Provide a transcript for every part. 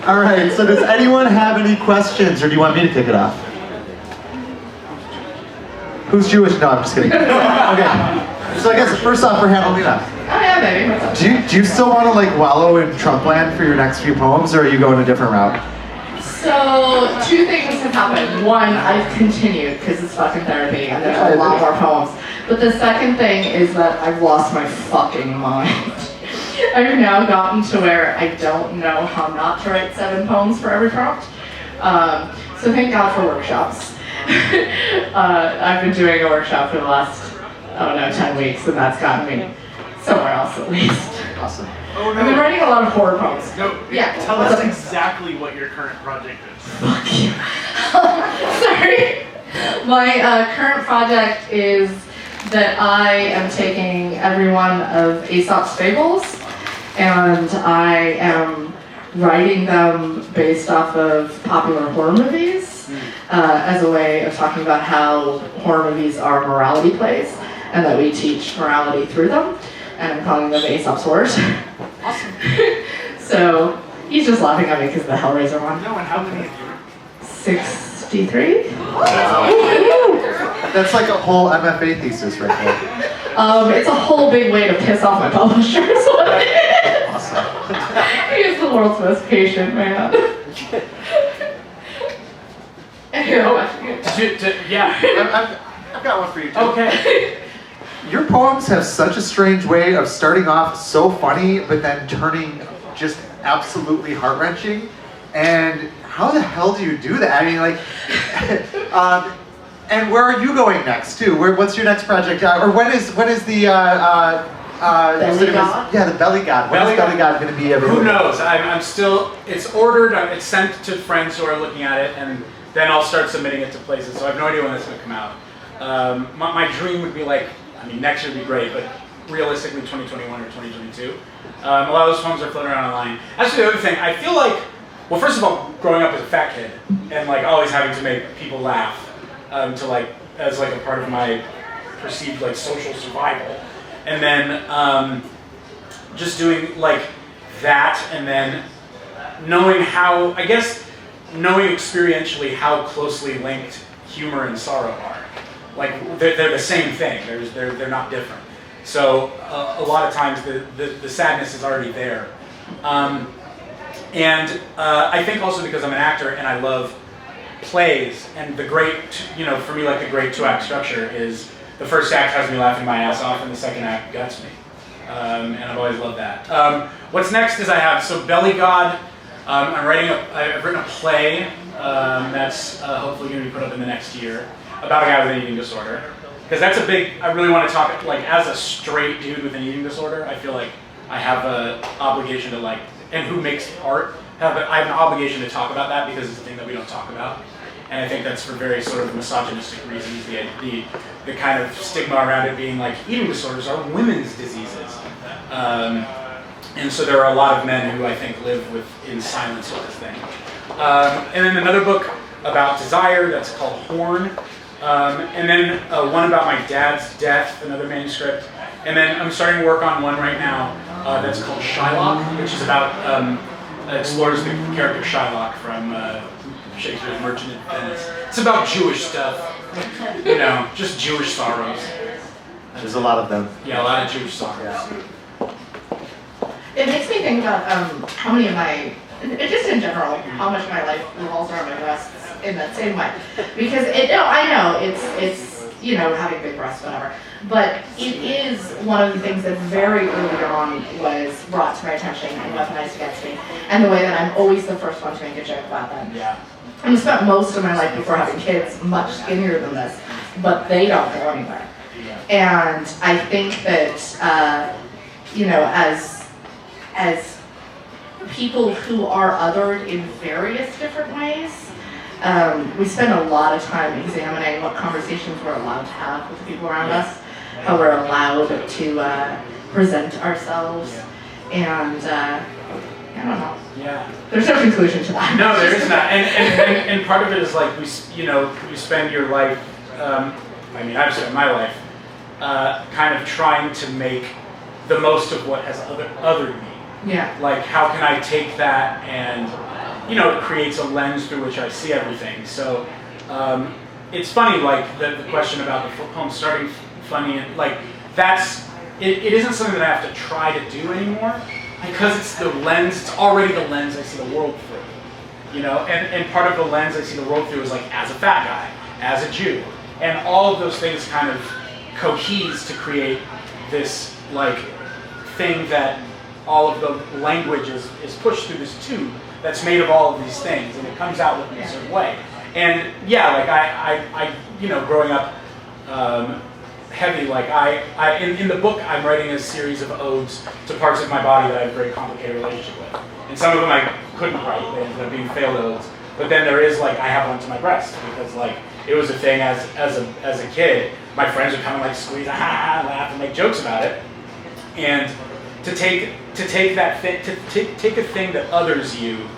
All right, so does anyone have any questions, or do you want me to kick it off? Who's Jewish? No, I'm just kidding. Okay. So I guess first off for HanaLena. Oh yeah, baby. What's up? Do you still want to like wallow in Trump land for your next few poems, or are you going a different route? So, two things have happened. One, I've continued because it's fucking therapy and there's a lot more poems. But the second thing is that I've lost my fucking mind. I've now gotten to where I don't know how not to write 7 poems for every prompt. So thank God for workshops. I've been doing a workshop for the last, 10 weeks, and that's gotten me somewhere else at least. Awesome. Oh, no. I've been writing a lot of horror poems. No, yeah. Tell us exactly what your current project is. Fuck you. Sorry. My current project is that I am taking every one of Aesop's fables and I am writing them based off of popular horror movies as a way of talking about how horror movies are morality plays and that we teach morality through them. And I'm calling them Aesop's Horrors. Awesome. So he's just laughing at me because of the Hellraiser one. No, and how many of you? 63? That's like a whole MFA thesis right there. It's a whole big way to piss off my publisher. Awesome. He is the world's most patient man. Yeah. I've got one for you too. Okay. Your poems have such a strange way of starting off so funny, but then turning just absolutely heart-wrenching. And how the hell do you do that? I mean, like, and where are you going next too? What's your next project? Or when is the Belly God? Yeah, the Belly God. When is Belly God going to be available? Who knows? I'm still. It's ordered. It's sent to friends who are looking at it, and then I'll start submitting it to places. So I have no idea when it's going to come out. My dream would be like. I mean, next year would be great, but realistically 2021 or 2022. A lot of those poems are floating around online. Actually, the other thing, I feel like, well, first of all, growing up as a fat kid, and like always having to make people laugh, to like, as like a part of my perceived like social survival. And then just doing like that, and then knowing how, I guess, knowing experientially how closely linked humor and sorrow are. Like they're the same thing. They're not different. So a lot of times the sadness is already there. And I think also because I'm an actor and I love plays, and the great, for me, like the great 2-act structure is the first act has me laughing my ass off and the second act guts me. And I've always loved that. What's next is so Belly God. I've written a play that's hopefully going to be put up in the next year. About a guy with an eating disorder. Because that's I really want to talk, like, as a straight dude with an eating disorder, I feel like I have an obligation to, like, and who makes art, I have an obligation to talk about that because it's a thing that we don't talk about. And I think that's for very sort of misogynistic reasons, the kind of stigma around it being like, eating disorders are women's diseases. And so there are a lot of men who I think live in silence with this thing. And then another book about desire that's called Horn. And then one about my dad's death, another manuscript. And then I'm starting to work on one right now that's called Shylock, which is about, explores the character Shylock from Shakespeare's Merchant of Venice. It's about Jewish stuff, just Jewish sorrows. There's a lot of them. Yeah, a lot of Jewish sorrows. Yeah. It makes me think about how many of my, just in general, how much my life revolves around my breasts in that same way. Because I know it's having big breasts, whatever. But it is one of the things that very early on was brought to my attention and weaponized against me. And the way that I'm always the first one to make a joke about them. Yeah. I've spent most of my life before having kids much skinnier than this, but they don't go anywhere. Yeah. And I think that, as people who are othered in various different ways, we spend a lot of time examining what conversations we're allowed to have with the people around us, how we're allowed to present ourselves, and I don't know. Yeah. There's no conclusion to that. No, there is not. And part of it is like you spend your life. I've spent my life kind of trying to make the most of what has othered me. Yeah. Like, how can I take that and you know, it creates a lens through which I see everything. So it's funny, like the question about the poem starting funny, and like it isn't something that I have to try to do anymore, because it's the lens, it's already the lens I see the world through. You know, and part of the lens I see the world through is like as a fat guy, as a Jew, and all of those things kind of coheres to create this like thing that all of the language is pushed through this tube that's made of all of these things, and it comes out looking a certain way. And yeah, like I you know, growing up heavy, like in the book I'm writing a series of odes to parts of my body that I have a very complicated relationship with. And some of them I couldn't write, they ended up being failed odes. But then there is like, I have one to my breast, because like, it was a thing as a kid, my friends would come and like squeeze, laugh and make jokes about it. And to take that thing, to take a thing that others you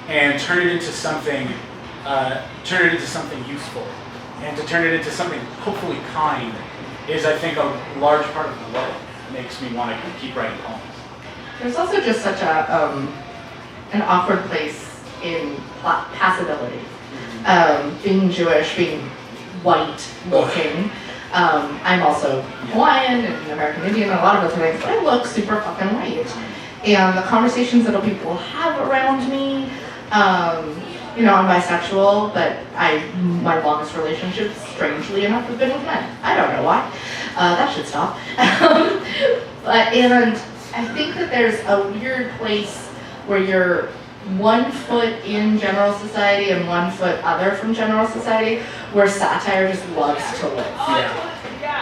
and turn it into something useful, and to turn it into something hopefully kind, is I think a large part of what makes me want to keep writing poems. There's also just such an awkward place in passability. Being Jewish, being white looking. I'm also Hawaiian and American Indian and a lot of other things, but I look super fucking white. And the conversations that people have around me, you know, I'm bisexual, but my longest relationships, strangely enough, have been with men. I don't know why. That should stop. And I think that there's a weird place where you're 1 foot in general society and 1 foot other from general society, where satire just loves to live.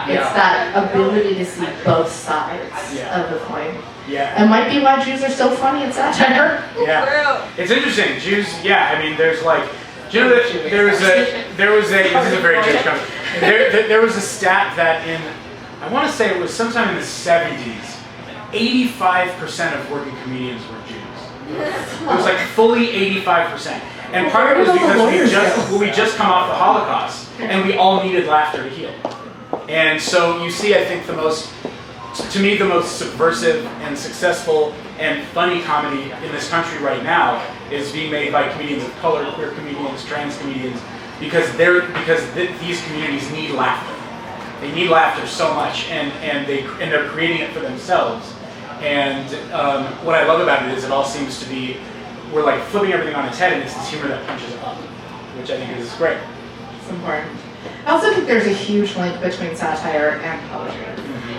It's that ability to see both sides of the coin. Yeah. It might be why Jews are so funny in satire. Yeah. It's interesting. Jews, I mean, there's like, do you know that there was a, this is a very Jewish country. There was a stat that I want to say it was sometime in the 70s, 85% of working comedians were Jews. It was like fully 85%. And part of it was because we just come off the Holocaust, and we all needed laughter to heal. And so you see, I think the most subversive and successful and funny comedy in this country right now is being made by comedians of color, queer comedians, trans comedians, because these communities need laughter. They need laughter so much, and they're creating it for themselves. And what I love about it is it all seems to be, we're like flipping everything on its head, and it's this humor that punches up, which I think is great. It's important. I also think there's a huge link between satire and poetry.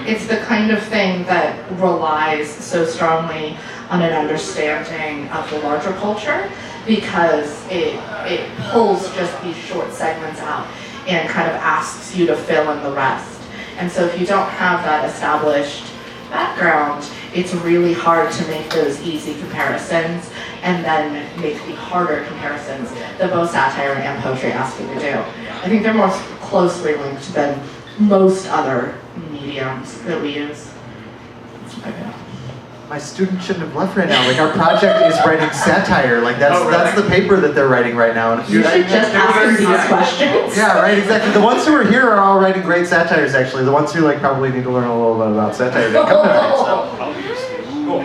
It's the kind of thing that relies so strongly on an understanding of the larger culture, because it pulls just these short segments out and kind of asks you to fill in the rest. And so if you don't have that established background, it's really hard to make those easy comparisons and then make the harder comparisons that both satire and poetry ask you to do. I think they're more closely linked than most other mediums that we use. My student shouldn't have left right now. Like, our project is writing satire. Like, that's the paper that they're writing right now. And you should just ask them these questions. Yeah, right, exactly. The ones who are here are all writing great satires, actually. The ones who like probably need to learn a little bit about satire didn't come tonight, so. Cool.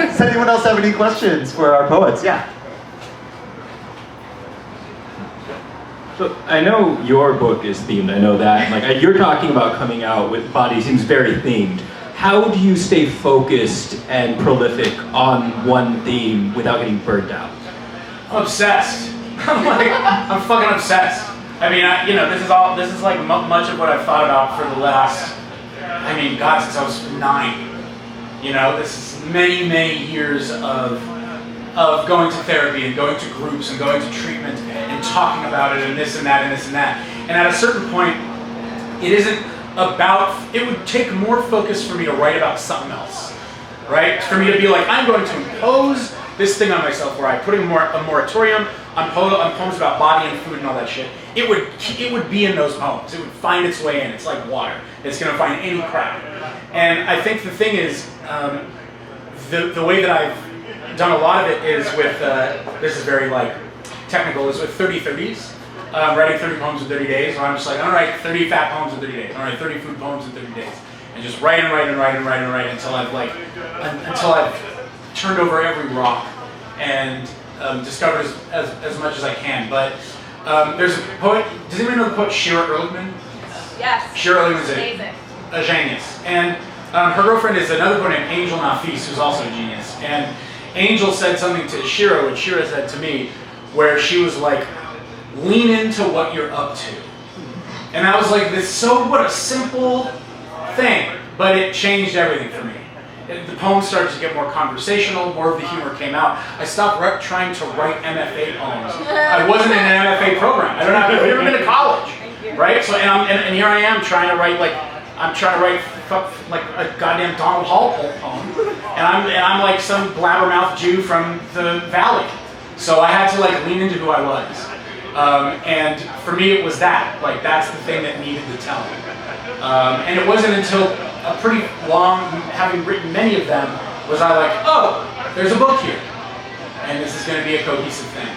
Does anyone else have any questions for our poets? Yeah. So I know your book is themed, I know that. Like, you're talking about coming out with body seems very themed. How do you stay focused and prolific on one theme without getting burnt out? I'm obsessed. I'm fucking obsessed. I mean, this is like much of what I've thought about for the last, since I was 9. You know, this is many, many years of going to therapy and going to groups and going to treatment and talking about it and this and that and this and that. And at a certain point, it would take more focus for me to write about something else, right? For me to be like, I'm going to impose this thing on myself where I put a moratorium on poems about body and food and all that shit. It would be in those poems. It would find its way in. It's like water. It's going to find any crack. And I think the thing is, the way that I've done a lot of it is with, this is very like technical, is with 30-30s. Writing 30 poems in 30 days, where I'm just like, all right, 30 fat poems in 30 days, all right, 30 food poems in 30 days, and just write and write and write and write and write until I've turned over every rock, and discover as much as I can. But there's a poet, does anyone know the poet Shira Ehrlichman? Yes. Shira Ehrlichman's Amazing. a genius. And her girlfriend is another poet named Angel Nafis, who's also a genius. And Angel said something to Shira, what Shira said to me, where she was like, lean into what you're up to. And I was like, what a simple thing, but it changed everything for me. The poems started to get more conversational, more of the humor came out. I stopped trying to write MFA poems. I wasn't in an MFA program. I've never been to college, right? So, and here I am trying to write like a goddamn Donald Hall poem, and I'm like some blabbermouth Jew from the valley. So I had to like lean into who I was. And for me it was that's the thing that needed the telling. And it wasn't until a pretty long, having written many of them, was I like, oh, there's a book here. And this is going to be a cohesive thing.